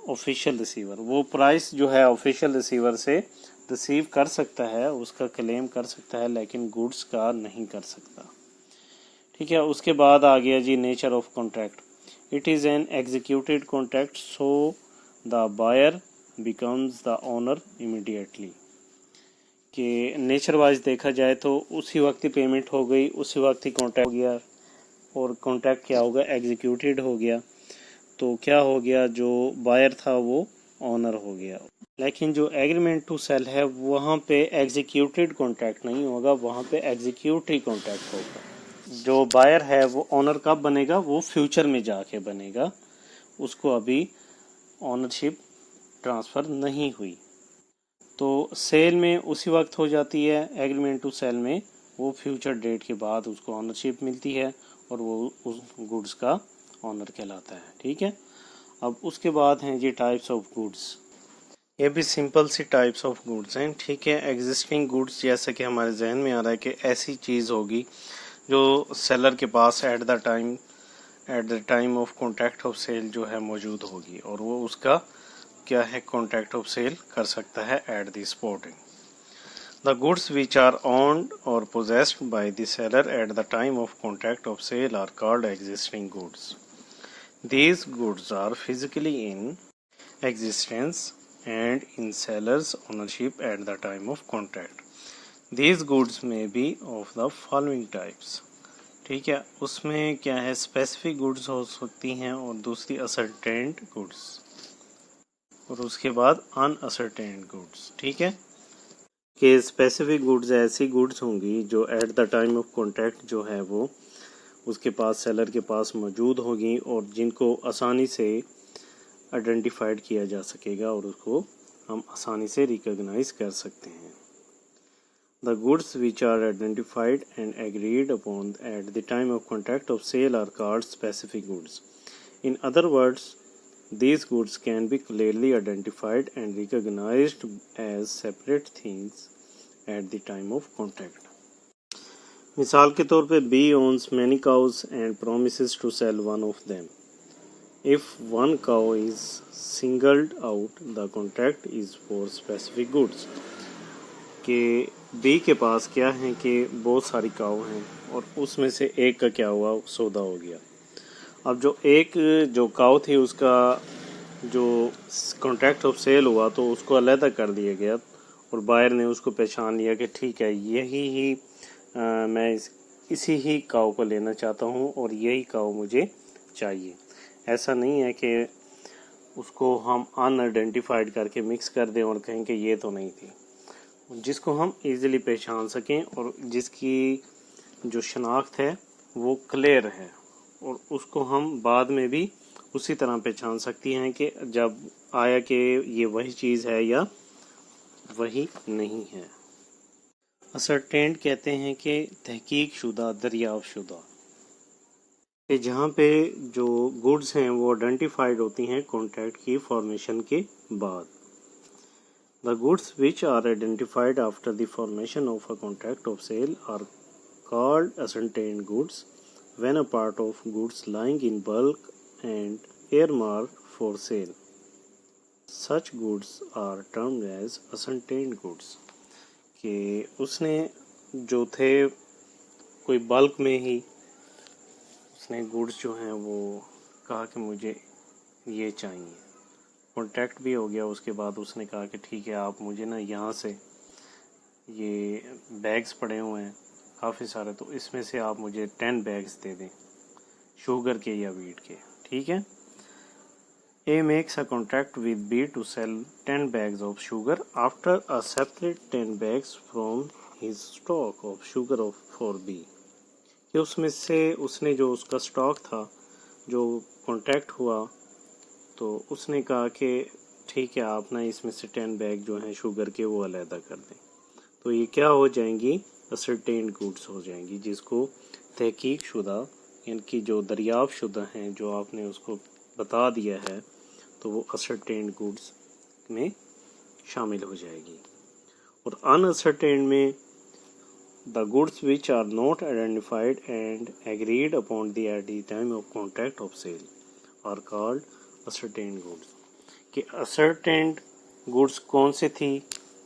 official receiver. वो प्राइस जो है ऑफिशियल रिसीवर से रिसीव कर सकता है, उसका क्लेम कर सकता है, लेकिन गुड्स का नहीं कर सकता, ठीक है। उसके बाद आ गया जी nature of contract. It is an executed contract so the buyer becomes the owner immediately. कि नेचर वाइज देखा जाए तो उसी वक्त ही पेमेंट हो गई, उसी वक्त ही कॉन्ट्रैक्ट हो गया, और कॉन्ट्रैक्ट क्या होगा? एग्जीक्यूटेड हो गया, तो क्या हो गया? जो बायर था वो ऑनर हो गया। लेकिन जो एग्रीमेंट टू सेल है वहाँ पे एग्जीक्यूटेड कॉन्ट्रैक्ट नहीं होगा, वहाँ पे एग्जीक्यूटरी कॉन्ट्रैक्ट होगा। जो बायर है वो ऑनर कब बनेगा? वो फ्यूचर में जाके बनेगा, उसको अभी ऑनरशिप ट्रांसफ़र नहीं हुई। तो تو सेल में उसी वक्त हो जाती है, एग्रीमेंट टू सेल में वो फ्यूचर डेट के बाद उसको ऑनरशिप मिलती है और वो उस गुड्स का ऑनर कहलाता है। ठीक है, अब उसके बाद हैं ये टाइप्स ऑफ गुड्स। ये भी सिंपल सी टाइप्स ऑफ गुड्स हैं। ठीक है, एग्जिस्टिंग गुड्स जैसा कि हमारे जहन में आ रहा है कि ऐसी चीज़ होगी जो सेलर के पास at the time of contract of sale जो है मौजूद होगी और वो उसका क्या है कॉन्ट्रैक्ट ऑफ सेल कर सकता है at the spot. The goods which are owned or possessed by the seller at the time of contract of sale are called existing goods. These goods are physically in existence and in seller's ownership at the time of contract. These goods may be of the following types. ठीक है, उसमें क्या है specific goods हो सकती हैं और दूसरी असर्टेंड गुड्स और उसके बाद अनअसर्टेंड गुड्स। ठीक है, कि स्पेसिफिक गुड्स ऐसी गुड्स होंगी जो eight the time of contract जो है वो उसके पास सेलर के पास मौजूद होगी और जिनको आसानी से आइडेंटिफाइड किया जा सकेगा और उसको हम आसानी से रिकॉग्नाइज कर सकते हैं। The goods which are identified and agreed upon at the time of contract of sale are called specific goods. In other words, these goods can be clearly identified and recognized as separate things at the time of contract. मिसाल के तौर पे B owns many cows and promises to sell one of them. If one cow is singled out, the contract is for specific goods. कि B के पास क्या है कि बहुत सारी काऊ हैं और उसमें से एक का क्या हुआ सौदा हो गया। अब जो काऊ थी उसका जो कॉन्ट्रैक्ट ऑफ सेल हुआ तो उसको अलहदा कर दिया गया और बायर ने उसको पहचान लिया कि ठीक है यही मैं इसी ही काऊ को लेना चाहता हूँ और यही काऊ मुझे चाहिए। ऐसा नहीं है कि उसको हम अनआइडेंटिफाइड करके मिक्स कर दें और कहें कि ये तो नहीं थी, जिसको हम इजीली पहचान सकें और जिसकी जो शनाख्त है वो क्लियर है और उसको हम बाद में भी उसी तरह पहचान सकती हैं कि जब आया कि ये वही चीज़ है या वही नहीं है। असर्टेंड कहते हैं कि तहकीक शुदा, दरियाफ्त शुदा, कि जहाँ पे जो गुड्स हैं वो आइडेंटिफाइड होती हैं कॉन्ट्रैक्ट की फॉर्मेशन के बाद। The goods which are identified after the formation of a contract of sale are called ascertained goods when a part of goods lying in bulk and earmarked for sale. Such goods are termed as ascertained goods. कि उसने जो थे कोई bulk में ही उसने goods जो हैं वो कहा कि मुझे ये चाहिए, कॉन्ट्रैक्ट भी हो गया। उसके बाद उसने कहा कि ठीक है आप मुझे ना यहाँ से ये बैग्स पड़े हुए हैं काफ़ी सारे, तो इसमें से आप मुझे 10 बैग्स दे दें शुगर के या वीट के। ठीक है, A makes a contract with B to sell 10 bags of sugar after a separate 10 bags from his stock of sugar for B. कि उसमें से उसने जो उसका स्टॉक था जो कॉन्ट्रैक्ट हुआ तो उसने कहा कि ठीक है आप ना इसमें से 10 बैग जो हैं शुगर के वो अलहदा कर दें। तो ये क्या हो जाएंगी, असर्टेन्ड गुड्स हो जाएंगी, जिसको तहकीक शुदा इनकी जो दरियाफ्त शुदा हैं जो आपने उसको बता दिया है तो वो असर्टेन्ड गुड्स में शामिल हो जाएगी। और अनअसर्टेन्ड में the goods which are not identified and agreed upon the at the time of contract of sale are called ascertained goods. कि असर्टेन्ड गुड्स कौन से थी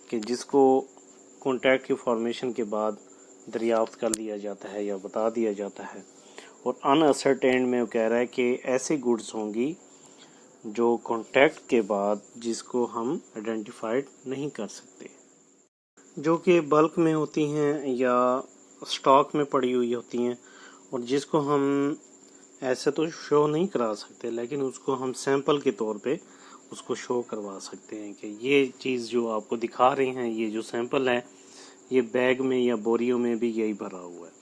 कि जिसको कॉन्ट्रैक्ट की फॉर्मेशन के बाद दरियाफ्त कर लिया जाता है या बता दिया जाता है। और अनअसर्टेन्ड में वो कह रहा है कि ऐसी गुड्स होंगी जो कॉन्ट्रैक्ट के बाद जिसको हम आइडेंटिफाइड नहीं कर सकते, जो कि बल्क में होती हैं या स्टॉक में पड़ी हुई होती हैं और जिसको हम ऐसे तो शो नहीं करा सकते लेकिन उसको हम सैंपल के तौर पे उसको शो करवा सकते हैं कि ये चीज़ जो आपको दिखा रहे हैं ये जो सैंपल है ये बैग में या बोरियों में भी यही भरा हुआ है।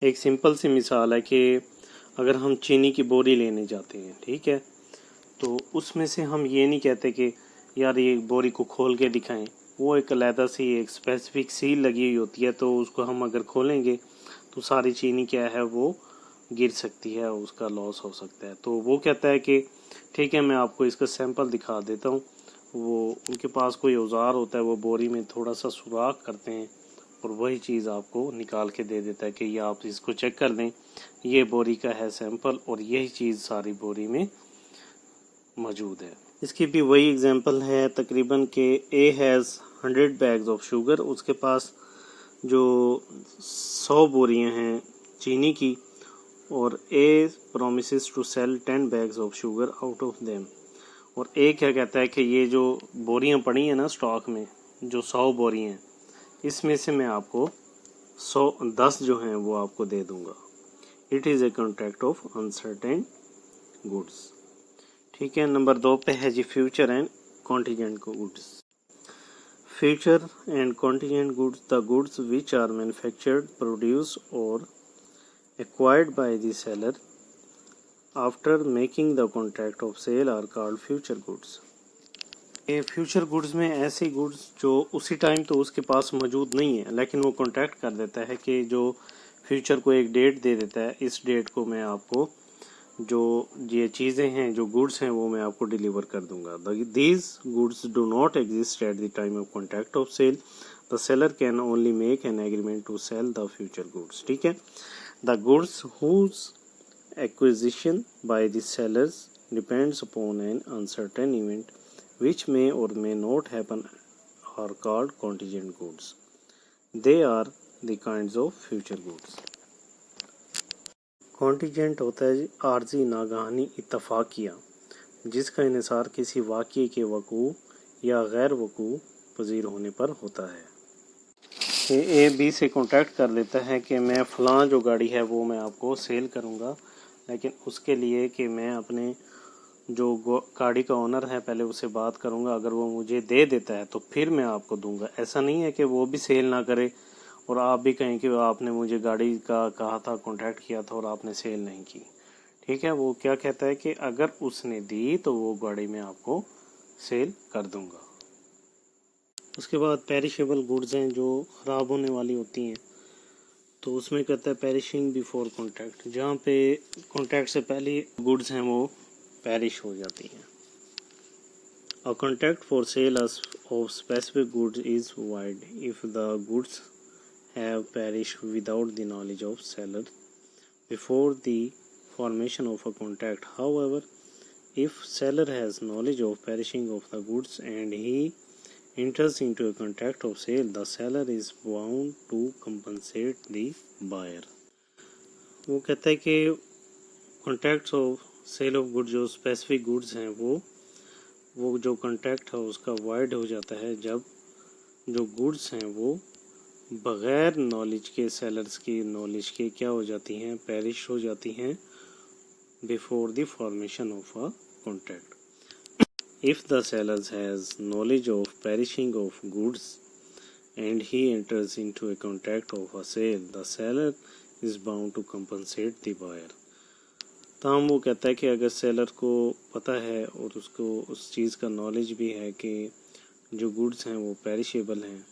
एक सिंपल सी मिसाल है कि अगर हम चीनी की बोरी लेने जाते हैं, ठीक है, तो उसमें से हम ये नहीं कहते कि यार ये बोरी को खोल के दिखाएं, वो एक अलहदा सी एक स्पेसिफिक सील लगी हुई होती है, तो उसको हम अगर खोलेंगे तो सारी चीनी क्या है वो गिर सकती है, उसका लॉस हो सकता है। तो वो कहता है कि ठीक है, मैं आपको इसका सैंपल दिखा देता हूँ। वो उनके पास कोई औजार होता है, वो बोरी में थोड़ा सा सुराख करते हैं और वही चीज़ आपको निकाल के दे देता है कि ये आप इसको चेक कर दें, ये बोरी का है सैंपल और यही चीज़ सारी बोरी में मौजूद है। इसकी भी वही एग्जांपल है तकरीबन के A has 100 bags of sugar, उसके पास जो 100 बोरियां हैं चीनी की, और A promises to sell 10 bags of sugar out of them. और ए क्या कहता है कि ये जो बोरियां पड़ी हैं ना स्टॉक में, जो 100 बोरियां हैं, इसमें से मैं आपको 10 जो हैं वो आपको दे दूंगा। It is a contract of uncertain goods. ठीक है, नंबर 2 पे है जी future and contingent goods. Future and contingent goods, the goods which are manufactured, produce or acquired by the seller after making the contract of sale are called future goods। ये future goods में ऐसे goods जो उसी time तो उसके पास मौजूद नहीं है, लेकिन वो कॉन्ट्रैक्ट कर देता है कि जो फ्यूचर को एक डेट दे देता है, इस डेट को मैं आपको जो ये चीज़ें हैं, जो गुड्स हैं, वो मैं आपको डिलीवर कर दूंगा। These goods do not exist at the time of contract of sale, the seller can only make an agreement to sell the future goods. ठीक है, the goods whose acquisition by the sellers depends upon an uncertain event which may or may not happen are called contingent goods. They are the kinds of future goods. Contingent होता है आर्जी नागहानी इत्तफाकिया, जिसका इन्हिसार किसी वाक़ये के वक़ू या गैर वक़ू पज़ीर होने पर होता है। ए बी से कॉन्टैक्ट कर लेता है कि मैं फ़लाँ जो गाड़ी है वो मैं आपको सेल करूँगा, लेकिन उसके लिए कि मैं अपने जो गाड़ी का ओनर है पहले उससे बात करूँगा, अगर वो मुझे दे देता है तो फिर मैं आपको दूंगा। ऐसा नहीं है कि वो भी सेल ना करे और आप भी कहें कि आपने मुझे गाड़ी का कहा था, कॉन्टैक्ट किया था और आपने सेल नहीं की। ठीक है, वो क्या कहता है कि अगर उसने दी तो वो गाड़ी मैं आपको सेल कर दूंगा। उसके बाद पेरिशेबल गुड्स हैं जो ख़राब होने वाली होती हैं, तो उसमें कहता है पेरिशिंग बिफोर कॉन्ट्रैक्ट, जहाँ पे कॉन्ट्रैक्ट से पहले गुड्स हैं वो पेरिश हो जाती हैं। A contract for sale of specific goods is void if the goods have perish without the knowledge of seller before the formation of a contract. However, if seller has knowledge of perishing of the goods and he enters into a contract of sale, the seller is bound to compensate the buyer। वो कहता है कि contracts of sale of goods, जो specific goods हैं, वो जो contract है उसका वाइड हो जाता है जब जो गुड्स हैं वो बग़ैर नॉलेज के, सेलर्स की नॉलेज के क्या हो जाती हैं, पेरिश हो जाती हैं before the formation of a contract. If the seller has knowledge of perishing of goods and he enters into a contract of a sale, the seller is bound to compensate the buyer। ताम वो कहता है कि अगर seller को पता है और उसको उस चीज़ का नॉलेज भी है कि जो गुड्स हैं वो पेरिशेबल हैं,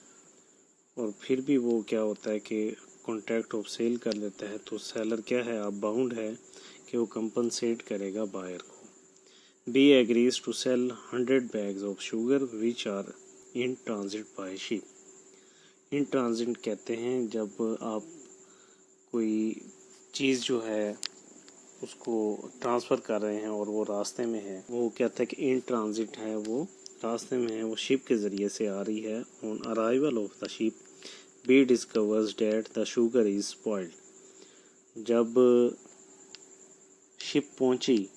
और फिर भी वो क्या होता है कि कॉन्ट्रैक्ट ऑफ सेल कर लेता है, तो सेलर क्या है, अब बाउंड है कि वो कंपनसेट करेगा बायर को। B agrees to sell 100 bags of sugar which are in transit by ship। in transit कहते हैं जब आप कोई चीज़ जो है उसको ट्रांसफ़र कर रहे हैं और वो रास्ते में है, वो कहता है कि इन ट्रांजिट है, वो रास्ते में है, वो शिप के ज़रिए से आ रही है। On arrival of the ship B discovers that the sugar is spoiled. जब शिप पहुंची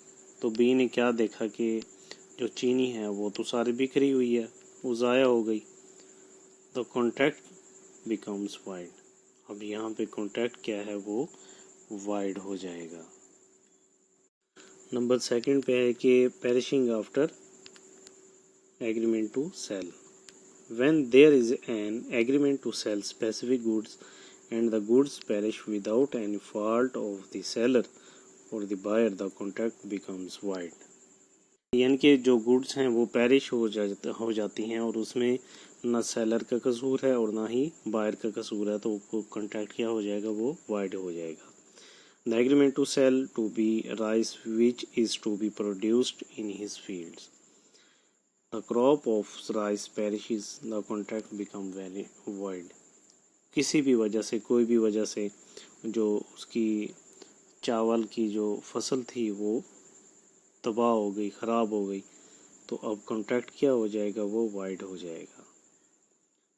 तो बी ने क्या देखा कि जो चीनी है वो तो सारी बिखरी हुई है, वो ज़ाया हो गई। The contract becomes wide. अब यहाँ पे कॉन्ट्रैक्ट क्या है, वो वाइड हो जाएगा। नंबर 2 पे है कि perishing after agreement to cell. When there is an agreement to sell specific goods and the goods perish without any fault of the seller or the buyer, the contract becomes void। यानी कि जो goods हैं वो perish हो जाती हैं और उसमें ना सेलर का कसूर है और ना ही बायर का कसूर है, तो कॉन्ट्रैक्ट क्या हो जाएगा, वो वाइड हो जाएगा। The agreement to sell to be rice which is to be produced in his fields, the crop of rice perishes, the contract become very void. किसी भी वजह से, कोई भी वजह से जो उसकी चावल की जो फसल थी वो तबाह हो गई, ख़राब हो गई, तो अब कॉन्ट्रैक्ट क्या हो जाएगा, वो वाइड हो जाएगा।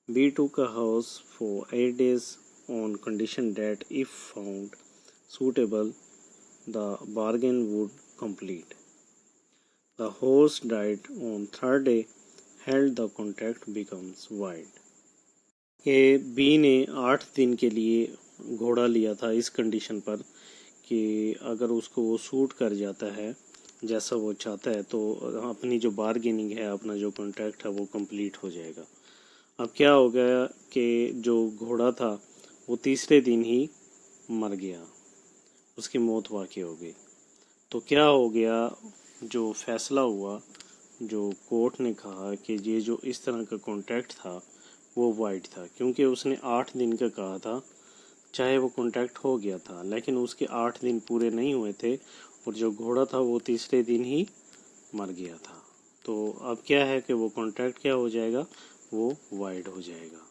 B took a house for 8 days on condition that if found suitable, the bargain would complete. The horse died on third day, held the contract becomes void. ये बी ने 8 दिन के लिए घोड़ा लिया था इस कंडीशन पर कि अगर उसको वो सूट कर जाता है जैसा वो चाहता है तो अपनी जो बारगेनिंग है, अपना जो कॉन्ट्रैक्ट है वो कंप्लीट हो जाएगा। अब क्या हो गया कि जो घोड़ा था वो तीसरे दिन ही मर गया, उसकी मौत वाक़ई हो गई। तो क्या हो गया, जो फैसला हुआ, जो कोर्ट ने कहा कि ये जो इस तरह का कॉन्ट्रैक्ट था वो वाइड था, क्योंकि उसने 8 दिन का कहा था, चाहे वो कॉन्ट्रैक्ट हो गया था लेकिन उसके 8 दिन पूरे नहीं हुए थे और जो घोड़ा था वो तीसरे दिन ही मर गया था। तो अब क्या है कि वो कॉन्ट्रैक्ट क्या हो जाएगा, वो वाइड हो जाएगा।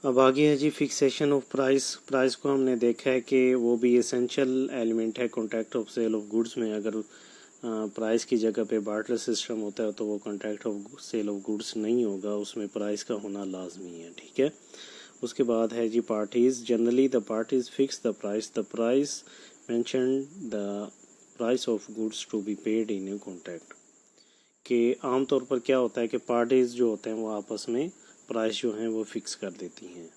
अब आगे है जी फिक्सेशन ऑफ प्राइस। प्राइस को हमने देखा है कि वो भी एसेंशियल एलिमेंट है contract of sale of goods में। अगर प्राइस की जगह पे बार्टर सिस्टम होता है तो वो contract of sale of goods नहीं होगा, उसमें प्राइस का होना लाजमी है, ठीक है। उसके बाद है जी parties. Generally the parties fix the price mentioned the price of goods to be paid in a contract. कि आमतौर पर क्या होता है कि पार्टीज जो होते हैं वो आपस में प्राइस जो हैं वो फिक्स कर देती हैं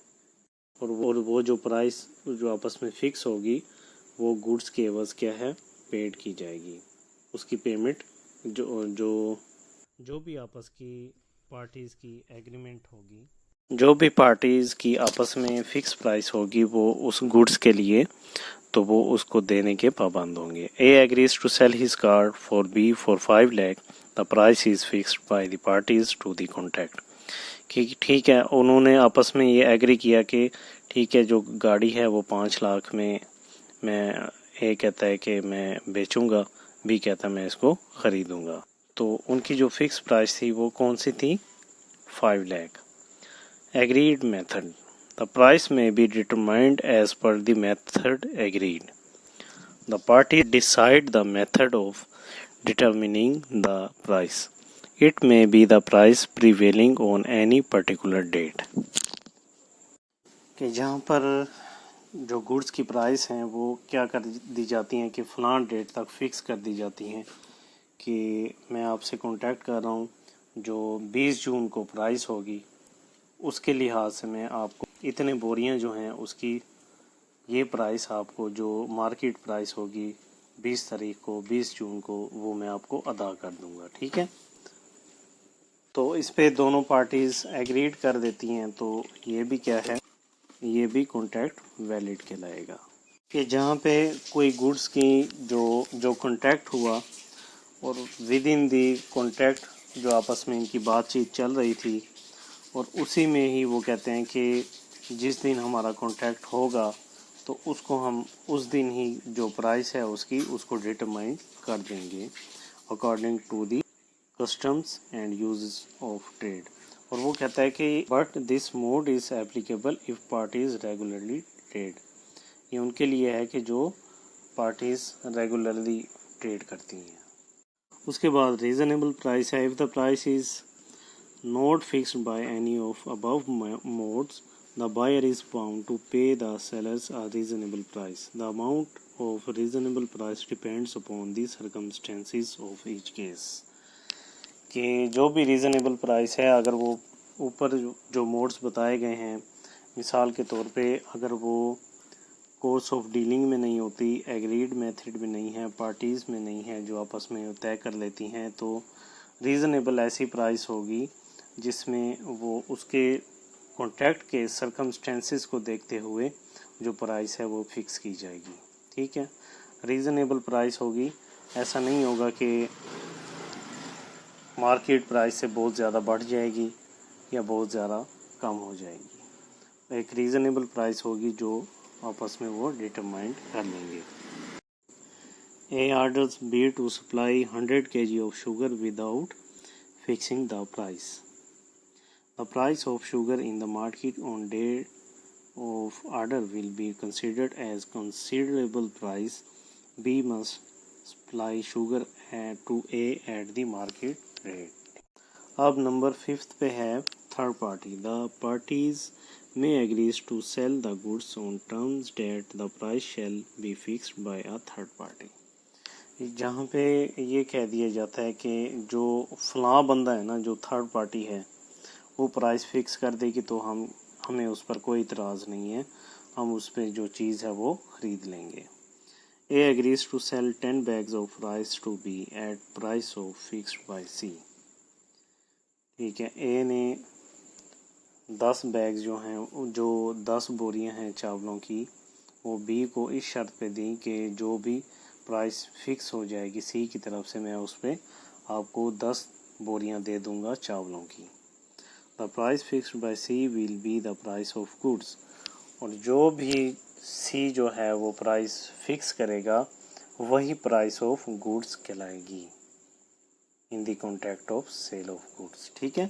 और वो जो प्राइस जो आपस में फिक्स होगी वो गुड्स के एवज क्या है, पेड की जाएगी। उसकी पेमेंट जो भी आपस की पार्टीज़ की एग्रीमेंट होगी, जो भी पार्टीज़ की आपस में फ़िक्स प्राइस होगी वो उस गुड्स के लिए, तो वो उसको देने के पाबंद होंगे। A agrees to sell his car for B for 5 lakh, the price is fixed by the parties to the contract. कि ठीक है, उन्होंने आपस में ये एग्री किया कि ठीक है जो गाड़ी है वो 5 लाख में मैं, ए कहता है कि मैं बेचूंगा, बी कहता है मैं इसको ख़रीदूंगा। तो उनकी जो फिक्स प्राइस थी वो कौन सी थी, 5 lakh. Agreed method, the price may be determined as per the method agreed. The party decide the method of determining the price. It may be the price prevailing on any particular date. कि जहाँ पर जो goods की price हैं वो क्या कर दी जाती हैं कि फ़लाँ डेट तक फ़िक्स कर दी जाती हैं कि मैं आपसे कॉन्टैक्ट कर रहा हूँ, जो 20 जून को प्राइस होगी उसके लिहाज से मैं आपको इतने बोरियां जो हैं उसकी ये प्राइस आपको, जो मार्केट प्राइस होगी 20 तारीख को, 20 जून को, वो मैं आपको अदा कर दूँगा, ठीक है। तो इस पे दोनों पार्टीज़ एग्रीड कर देती हैं तो ये भी क्या है, ये भी कॉन्ट्रैक्ट वैलिड कहलाएगा। कि जहाँ पे कोई गुड्स की जो कॉन्ट्रैक्ट हुआ और विद इन दी कॉन्ट्रैक्ट जो आपस में इनकी बातचीत चल रही थी और उसी में ही वो कहते हैं कि जिस दिन हमारा कॉन्ट्रैक्ट होगा तो उसको हम उस दिन ही जो प्राइस है उसको डिटरमाइन कर देंगे according to the customs and uses of trade. और वो कहता है कि but this mode is applicable if parties regularly trade. ये उनके लिए है कि जो पार्टीज रेगुलरली ट्रेड करती हैं। उसके बाद रीज़नेबल प्राइस है। If the price is not fixed by any of above modes, the buyer is bound to pay the sellers a reasonable price. The amount of reasonable price depends upon the circumstances of each case. कि जो भी reasonable price है, अगर वो ऊपर जो modes बताए गए हैं, मिसाल के तौर पे अगर वो कोर्स ऑफ डीलिंग में नहीं होती, एग्रीड मेथड में नहीं है, पार्टीज़ में नहीं है जो आपस में तय कर लेती हैं, तो रीज़नेबल ऐसी प्राइस होगी जिसमें वो उसके कॉन्ट्रैक्ट के सर्कमस्टेंसेस को देखते हुए जो प्राइस है वो फिक्स की जाएगी, ठीक है। रीज़नेबल प्राइस होगी ایسا نہیں ہوگا کہ مارکیٹ پرائس سے بہت زیادہ بڑھ جائے گی یا بہت زیادہ کم ہو جائے گی. ایک ریزنیبل پرائس ہوگی جو آپس میں وہ ڈٹرمائنڈ کر لیں گے. A orders B to supply 100 kg of sugar without fixing the price. The price of sugar in the market on day of order will be considered as considerable price. B must supply sugar to A at the market rate. اب number 5 پہ ہے third party. The parties may agree to sell the goods on terms that the price shall be fixed by a third party. جہاں پہ یہ کہہ دیا جاتا ہے کہ جو فلاں بندہ ہے نا، جو تھرڈ پارٹی ہے، وہ پرائس فکس کر دے گی تو ہمیں اس پر کوئی اعتراض نہیں ہے، ہم اس پہ جو چیز ہے وہ خرید لیں گے. A agrees to sell 10 bags of rice to B at price of fixed by C. ٹھیک ہے، اے نے 10 بیگ جو 10 بوریاں ہیں چاولوں کی، وہ بی کو اس شرط پہ دیں کہ جو بھی پرائس فکس ہو جائے گی سی کی طرف سے، میں اس پہ آپ کو 10 بوریاں دے دوں گا چاولوں کی. The price fixed by C will be the price of goods. اور جو بھی سی جو ہے وہ پرائس فکس کرے گا وہی پرائس آف گوڈس کہلائے گی in the contract of sale of goods. ٹھیک ہے.